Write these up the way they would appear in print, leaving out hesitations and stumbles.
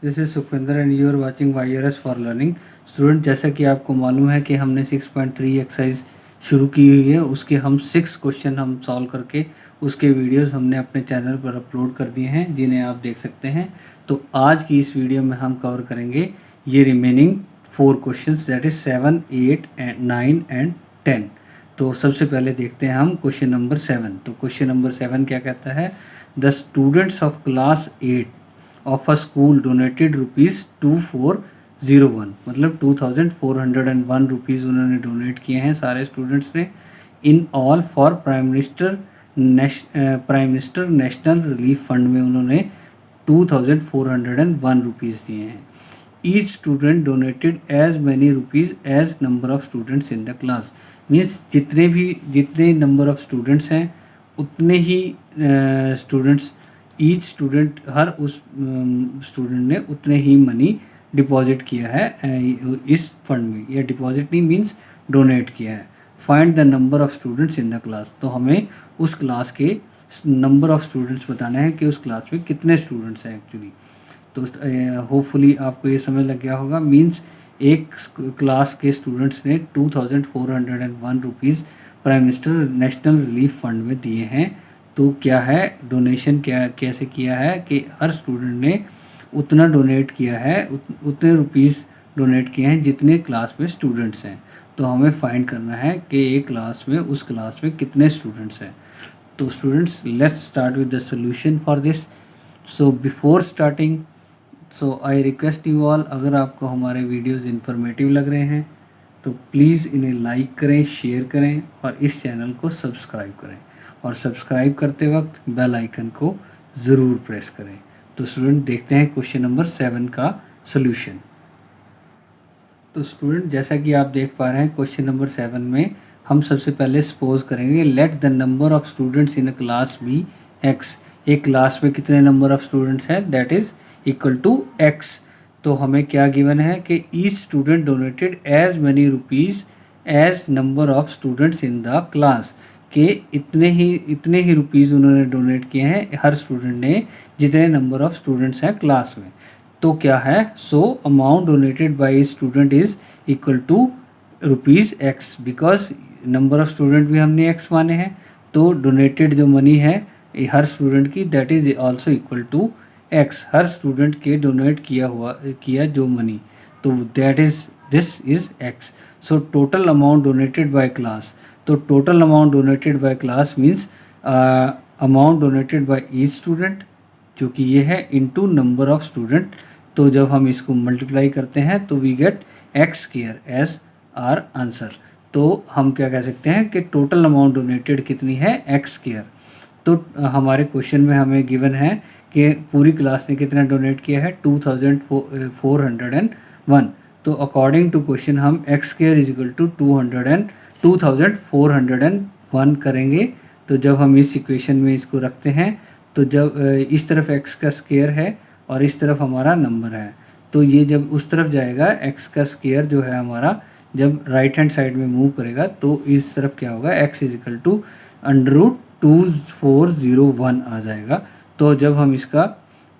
This is Sukhwinder and you are watching YRS for learning. Student, जैसा कि आपको मालूम है कि हमने 6.3 एक्सरसाइज शुरू की हुई है, उसके हम 6 क्वेश्चन हम सॉल्व करके उसके वीडियोस हमने अपने चैनल पर अपलोड कर दिए हैं, जिन्हें आप देख सकते हैं। तो आज की इस वीडियो में हम कवर करेंगे ये remaining 4 questions, that is 7, 8 and 9 and 10। तो सबसे पहले देखते हैं हम क्वेश्चन नंबर 7। तो क्वेश्चन नंबर 7 क्या कहता है? The students of class 8 of a school donated ₹2401, मतलब 2401 रुपीज़ उन्होंने डोनेट किए हैं सारे स्टूडेंट्स ने, in all for Prime Minister National Relief Fund में उन्होंने 2401 रुपीज़ दिए हैं। Each student donated as many rupees as number of students in the class. Means जितने नंबर ऑफ स्टूडेंट्स हैं उतने ही स्टूडेंट्स, ईच स्टूडेंट, हर उस स्टूडेंट ने उतने ही मनी डिपॉजिट किया है इस फंड में, या डिपॉजिट नहीं मीन्स डोनेट किया है। Find the number of students in the class. तो हमें उस क्लास के नंबर ऑफ स्टूडेंट्स बताना है कि उस क्लास में कितने स्टूडेंट्स हैं एक्चुअली। तो होपफुली आपको ये समझ लग गया होगा। मीन्स एक क्लास के स्टूडेंट्स ने 2401 rupees prime Minister National Relief Fund में दिए हैं। तो क्या है डोनेशन, क्या कैसे किया है कि हर स्टूडेंट ने उतना डोनेट किया है, उतने रुपीज़ डोनेट किए हैं जितने क्लास में स्टूडेंट्स हैं। तो हमें फाइंड करना है कि एक क्लास में, उस क्लास में कितने स्टूडेंट्स हैं। तो students, let's start with the solution for this. So before starting, so I request you all, अगर आपको हमारे वीडियोस इन्फॉर्मेटिव लग रहे हैं तो प्लीज़ इन्हें लाइक करें, शेयर करें और इस चैनल को सब्सक्राइब करें, और सब्सक्राइब करते वक्त बेल आइकन को ज़रूर प्रेस करें। तो स्टूडेंट, देखते हैं क्वेश्चन नंबर 7 का सोल्यूशन। तो स्टूडेंट, जैसा कि आप देख पा रहे हैं क्वेश्चन नंबर 7 में हम सबसे पहले सपोज करेंगे let the number of students in a class be x. एक क्लास में कितने नंबर ऑफ स्टूडेंट्स हैं, that is equal to x. तो हमें क्या गिवन है कि each student donated as many rupees as number of students in the class, के इतने ही रुपीज़ उन्होंने डोनेट किए हैं हर स्टूडेंट ने जितने नंबर ऑफ स्टूडेंट्स हैं क्लास में। तो क्या है, so amount donated by student is equal to rupees x, because number of student भी हमने एक्स माने हैं। तो डोनेटेड जो मनी है हर स्टूडेंट की, that is also equal to x, हर स्टूडेंट के डोनेट किया जो मनी, तो that is this is x. So total amount donated by class, तो total amount donated by class means amount donated by each student, जो कि ये है, इनटू नंबर ऑफ स्टूडेंट। तो जब हम इसको मल्टीप्लाई करते हैं तो we get x square as our answer. तो हम क्या कह सकते हैं कि टोटल अमाउंट डोनेटेड कितनी है, एक्स स्क्वायर। तो हमारे क्वेश्चन में हमें गिवन है कि पूरी क्लास ने कितना डोनेट किया है, 2401। तो अकॉर्डिंग टू क्वेश्चन हम x square is equal to 2401 करेंगे। तो जब हम इस इक्वेशन में इसको रखते हैं तो जब इस तरफ x का स्क्वायर है और इस तरफ हमारा नंबर है, तो ये जब उस तरफ जाएगा x का स्क्वायर जो है हमारा, जब राइट हैंड साइड में मूव करेगा तो इस तरफ क्या होगा, x इज इक्वल टू √2401 आ जाएगा। तो जब हम इसका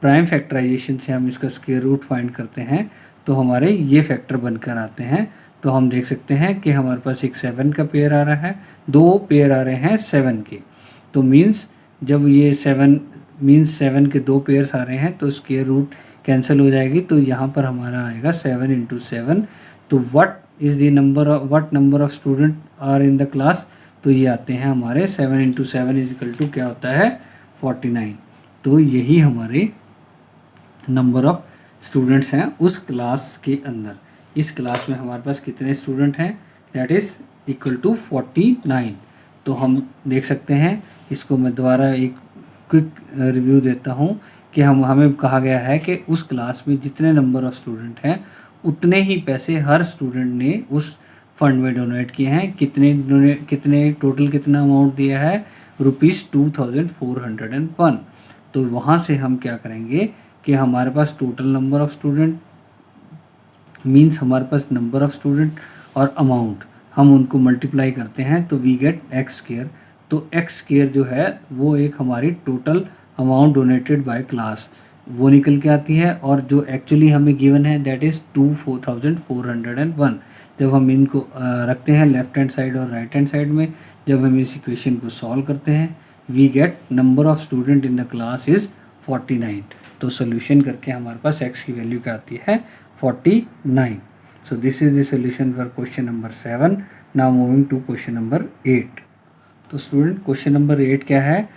प्राइम फैक्टराइजेशन से हम इसका स्क्वायर रूट फाइंड करते हैं तो हमारे ये फैक्टर बनकर आते हैं। तो हम देख सकते हैं कि हमारे पास एक 7 का पेयर आ रहा है, 2 पेयर आ रहे हैं 7 के। तो मीन्स जब ये 7 के 2 पेयर्स आ रहे हैं तो स्क्वायर रूट कैंसिल हो जाएगी। तो यहाँ पर हमारा आएगा 7 × 7। तो what number of student are in the class, तो ये आते हैं हमारे 7 × 7 इज इक्वल टू क्या होता है, 49। तो यही हमारे नंबर ऑफ स्टूडेंट्स हैं उस क्लास के अंदर। इस क्लास में हमारे पास कितने स्टूडेंट हैं, दैट इज़ इक्वल टू 49। तो हम देख सकते हैं, इसको मैं दोबारा एक क्विक रिव्यू देता हूँ कि हमें कहा गया है कि उस क्लास में जितने नंबर ऑफ स्टूडेंट हैं उतने ही पैसे हर स्टूडेंट ने उस फंड में डोनेट किए हैं। कितने टोटल कितना अमाउंट दिया है, ₹2401। तो वहाँ से हम क्या करेंगे कि हमारे पास total number of student means हमारे पास नंबर ऑफ स्टूडेंट और अमाउंट, हम उनको मल्टीप्लाई करते हैं तो वी गेट एक्स स्क्वायर। तो एक्स स्क्वायर जो है वो एक हमारी total amount donated by class, वो निकल के आती है, और जो एक्चुअली हमें गिवन है दैट इज़ 2401। जब हम इनको रखते हैं लेफ्ट हैंड साइड और राइट हैंड साइड में, जब हम इस इक्वेशन को सॉल्व करते हैं, we get number of student in the class is 49। तो सोल्यूशन करके हमारे पास x की वैल्यू क्या आती है 49। So this is the solution for question number 7। Now moving to question number 8। तो स्टूडेंट क्वेश्चन नंबर 8 क्या है,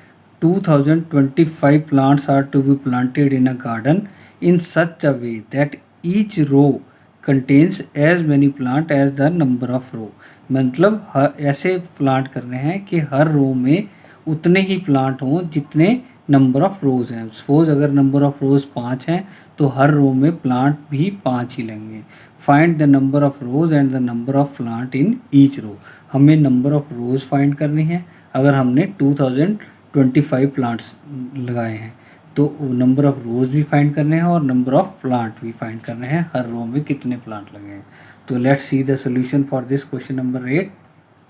2025 plants are to be planted in a garden in such a way that each row contains as many plant as the number of row। मतलब ऐसे plant करने हैं कि हर row में उतने ही प्लांट हों जितने नंबर ऑफ रोज़ हैं। सपोज अगर नंबर ऑफ रोज़ 5 हैं तो हर रो में प्लांट भी 5 ही लेंगे। Find the number of rows and the number of plant in each row. हमें नंबर ऑफ रोज़ फाइंड करनी है। अगर हमने 2025 प्लांट्स लगाए हैं तो नंबर ऑफ रोज़ भी फाइंड करने हैं और नंबर ऑफ प्लांट भी फाइंड करने हैं, हर रो में कितने प्लांट लगे हैं। तो let's see the solution for this question number 8।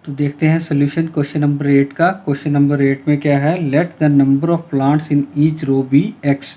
तो देखते हैं सोल्यूशन क्वेश्चन नंबर 8 का। क्वेश्चन नंबर 8 में क्या है, let the number of plants in each row be x।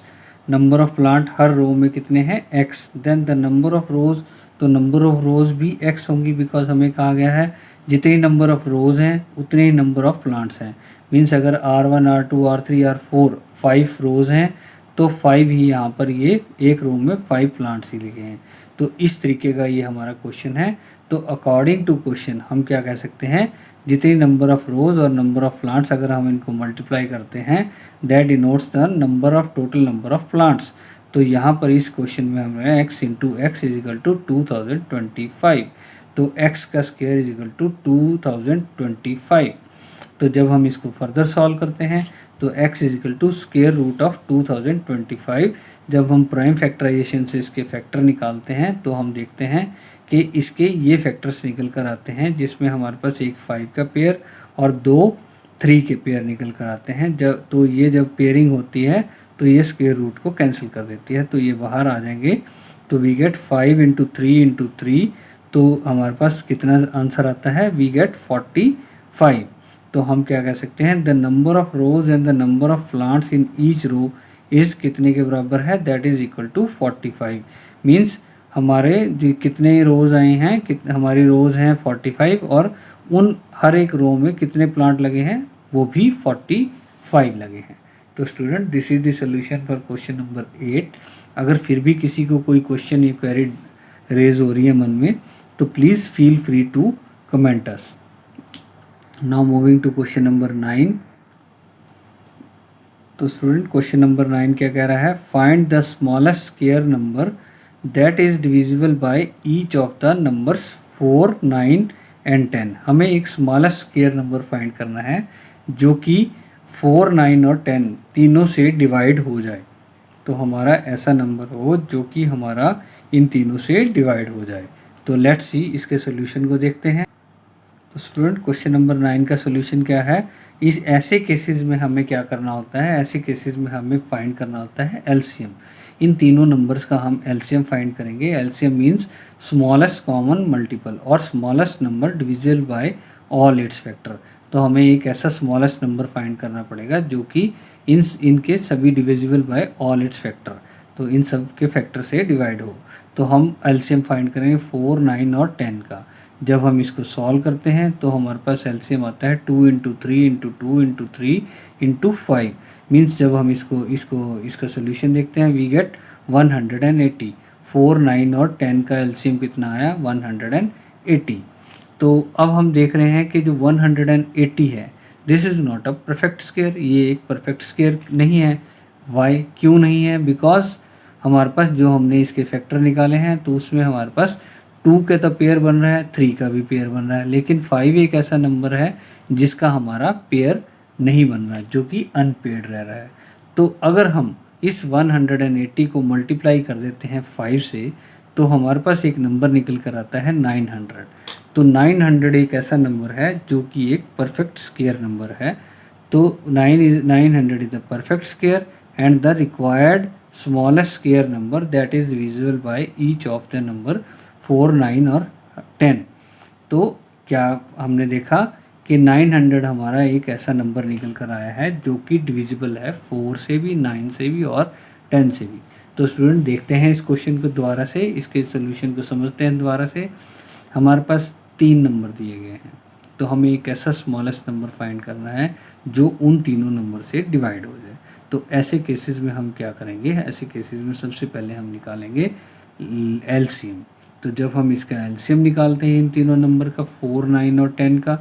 Number of plant हर रो में कितने हैं x। Then the number of rows, तो नंबर ऑफ रोज़ भी x होंगी, बिकॉज हमें कहा गया है जितने नंबर ऑफ रोज़ हैं उतने ही नंबर ऑफ प्लांट्स हैं। मीन्स अगर R1 R2 R3 R4 5 रोज़ हैं तो 5 ही यहाँ पर ये एक रो में 5 प्लांट्स ही लिखे हैं। तो इस तरीके का ये हमारा क्वेश्चन है। तो अकॉर्डिंग टू क्वेश्चन हम क्या कह सकते हैं, जितनी नंबर ऑफ रोज़ और नंबर ऑफ प्लांट्स अगर हम इनको मल्टीप्लाई करते हैं that denotes the number of total number of plants. तो यहाँ पर इस क्वेश्चन में हमें x into x is equal to 2025। तो x का स्क्वायर इज इक्वल टू 2025। तो जब हम इसको फर्दर सॉल्व करते हैं तो x is equal to square root of 2025। जब हम प्राइम फैक्टराइजेशन से इसके फैक्टर निकालते हैं तो हम देखते हैं कि इसके ये फैक्टर्स निकल कर आते हैं, जिसमें हमारे पास एक 5 का पेयर और 2 3 के पेयर निकल कर आते हैं। जब पेयरिंग होती है तो ये स्क्वायर रूट को कैंसिल कर देती है, तो ये बाहर आ जाएंगे। तो वी गेट 5 इंटू 3 इंटू 3। तो हमारे पास कितना आंसर आता है, वी गेट 45। तो हम क्या कह सकते हैं, the number of rows and the number of plants in each row is कितने के बराबर है, that is equal to 45। Means हमारे जो कितने रोज़ आए हैं, हमारी रोज़ हैं 45 और उन हर एक रो में कितने प्लांट लगे हैं वो भी 45 लगे हैं। तो student this is the solution for question number 8। अगर फिर भी किसी को कोई क्वेश्चन या क्वेरी रेज हो रही है मन में तो please feel free to comment us. Now moving to question number 9। तो स्टूडेंट क्वेश्चन नंबर 9 क्या कह रहा है, find the smallest square number that is divisible by each of the numbers 4, 9 and 10। हमें एक स्मॉलेस्ट स्क्वायर नंबर फाइंड करना है जो कि 4, 9 और 10 तीनों से डिवाइड हो जाए। तो हमारा ऐसा नंबर हो जो कि हमारा इन तीनों से डिवाइड हो जाए। तो लेट्स सी इसके सोल्यूशन को देखते हैं। तो स्टूडेंट क्वेश्चन नंबर 9 का सोल्यूशन क्या है, इस ऐसे केसेस में हमें क्या करना होता है, ऐसे केसेस में हमें फाइंड करना होता है एलसीएम। इन तीनों नंबर्स का हम एलसीएम फाइंड करेंगे। LCM means smallest common multiple और smallest number divisible by all its factor. तो हमें एक ऐसा स्मॉलेस्ट नंबर फाइंड करना पड़ेगा जो कि इनके सभी divisible by all its factor, तो इन सब के फैक्टर से डिवाइड हो। तो हम एलसीएम फाइंड करेंगे 4, 9 और 10 का। जब हम इसको सॉल्व करते हैं तो हमारे पास एलसीएम आता है 2 into 3 into 2 into 3 into 5। Means जब हम इसका सोल्यूशन देखते हैं वी गेट 180। 4, 9 और 10 का एलसीएम कितना आया, 180। तो अब हम देख रहे हैं कि जो 180 है this is not a perfect square, ये एक परफेक्ट स्क्वायर नहीं है। वाई, क्यों नहीं है, बिकॉज हमारे पास जो हमने इसके फैक्टर निकाले हैं तो उसमें हमारे पास 2 का तो पेयर बन रहा है, 3 का भी पेयर बन रहा है, लेकिन 5 एक ऐसा नंबर है जिसका हमारा पेयर नहीं बन रहा है, जो कि अनपेयर्ड रह रहा है। तो अगर हम इस 180 को मल्टीप्लाई कर देते हैं 5 से तो हमारे पास एक नंबर निकल कर आता है 900। तो 900 एक ऐसा नंबर है जो कि एक परफेक्ट स्क्वायर नंबर है। तो 900 is the perfect square and the required smallest square number that is divisible by each of the number 4, 9 और 10। तो क्या हमने देखा कि 900 हमारा एक ऐसा नंबर निकल कर आया है जो कि डिविजिबल है 4 से भी, 9 से भी और 10 से भी। तो स्टूडेंट देखते हैं इस क्वेश्चन को दोबारा से, इसके सोल्यूशन को समझते हैं दोबारा से। हमारे पास 3 नंबर दिए गए हैं, तो हमें एक ऐसा स्मॉलेस्ट नंबर फाइंड करना है जो उन तीनों नंबर से डिवाइड हो जाए। तो ऐसे केसेस में हम क्या करेंगे, ऐसे केसेस में सबसे पहले हम निकालेंगे एलसीएम। तो जब हम इसका एलसीएम निकालते हैं इन तीनों नंबर का, 4, 9 और 10 का,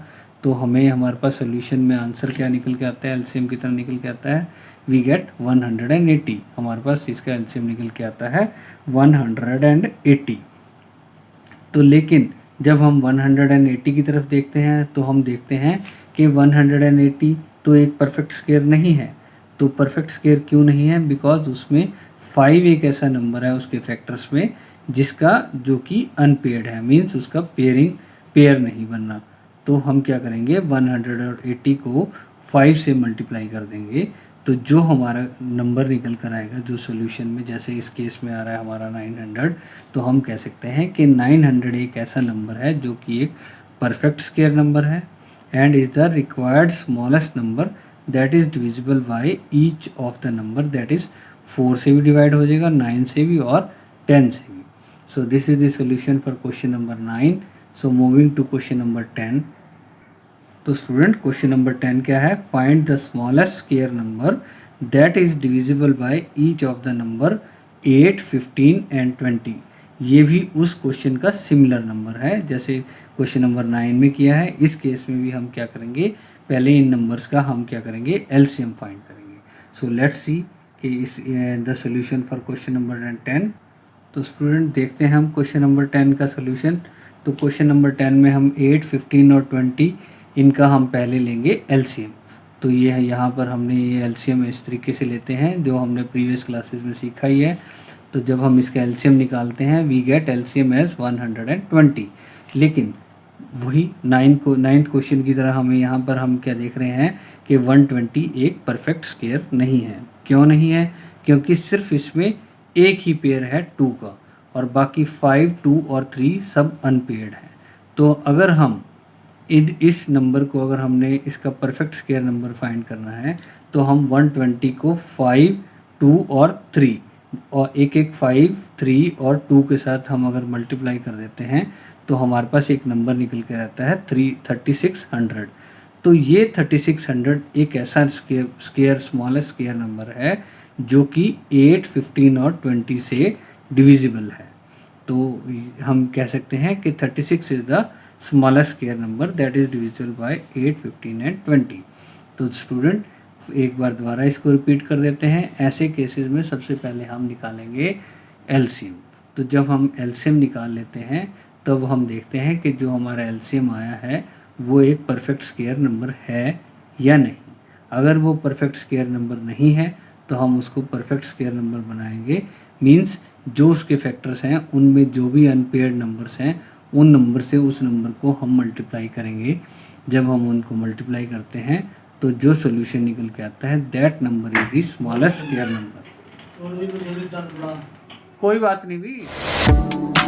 तो हमें हमारे पास सोल्यूशन में आंसर क्या निकल के आता है, एलसीएम कितना निकल के आता है, वी गेट 180। हमारे पास इसका एलसीएम निकल के आता है 180। तो लेकिन जब हम 180 की तरफ देखते हैं तो हम देखते हैं कि 180 तो एक परफेक्ट स्क्वायर नहीं है। तो परफेक्ट स्क्वायर क्यों नहीं है, बिकॉज उसमें 5 एक ऐसा नंबर है उसके फैक्टर्स में जिसका जो कि अनपेयर्ड है, मीन्स उसका पेयर नहीं बनना। तो हम क्या करेंगे, 180 को 5 से मल्टीप्लाई कर देंगे, तो जो हमारा नंबर निकल कर आएगा जो सॉल्यूशन में, जैसे इस केस में आ रहा है हमारा 900, तो हम कह सकते हैं कि 900 एक ऐसा नंबर है जो कि एक परफेक्ट स्क्वायर नंबर है and is the required smallest number that is divisible by each of the number, that is 4 से भी डिवाइड हो जाएगा, 9 से भी और 10 से भी। So this is the solution for question number 9। So moving to question number 10। तो स्टूडेंट क्वेश्चन नंबर 10 क्या है, find the smallest square number that is divisible by each of the number 8, 15 and 20। ये भी उस क्वेश्चन का similar number है जैसे question number 9 में किया है। इस केस में भी हम क्या करेंगे, पहले इन नंबर्स का हम क्या करेंगे, एलसीएम फाइंड करेंगे। सो लेट्स सी कि इस the solution for question number 10। तो स्टूडेंट देखते हैं हम क्वेश्चन नंबर 10 का सॉल्यूशन। तो क्वेश्चन नंबर 10 में हम 8, 15 और 20 इनका हम पहले लेंगे एलसीएम। तो ये है, यहाँ पर हमने ये एलसीएम इस तरीके से लेते हैं जो हमने प्रीवियस क्लासेस में सीखा ही है। तो जब हम इसका एलसीएम निकालते हैं वी गेट एलसीएम एज 120। लेकिन वही नाइन्थ क्वेश्चन की तरह हमें यहाँ पर हम क्या देख रहे हैं कि 120 एक परफेक्ट स्क्वायर नहीं है। क्यों नहीं है, क्योंकि सिर्फ इसमें एक ही पेयर है 2 का और बाकी 5, 2 और 3 सब अनपेयर्ड है। तो अगर हम इस नंबर को, अगर हमने इसका परफेक्ट स्क्वायर नंबर फाइंड करना है तो हम 120 को 5, 2 और 3 और एक 5, 3 और 2 के साथ हम अगर मल्टीप्लाई कर देते हैं तो हमारे पास एक नंबर निकल के रहता है 3600। तो ये 3600 एक ऐसा स्क्वायर स्मॉलेस्ट स्क्वायर नंबर है जो कि 8, 15 और 20 से डिविजिबल है। तो हम कह सकते हैं कि 36 is the smallest square number that is divisible by 8, 15 and 20। तो स्टूडेंट एक बार दोबारा इसको रिपीट कर देते हैं। ऐसे केसेस में सबसे पहले हम निकालेंगे एलसीएम। तो जब हम एलसीएम निकाल लेते हैं तब हम देखते हैं कि जो हमारा एलसीएम आया है वो एक परफेक्ट स्क्वायर नंबर है या नहीं। अगर वो परफेक्ट स्क्वायर नंबर नहीं है तो हम उसको परफेक्ट स्क्वायर नंबर बनाएंगे, मीन्स जो उसके फैक्टर्स हैं उनमें जो भी अनपेयर्ड नंबर्स हैं उन नंबर से उस नंबर को हम मल्टीप्लाई करेंगे। जब हम उनको मल्टीप्लाई करते हैं तो जो सोल्यूशन निकल के आता है that number is the smallest square number. कोई बात नहीं भी।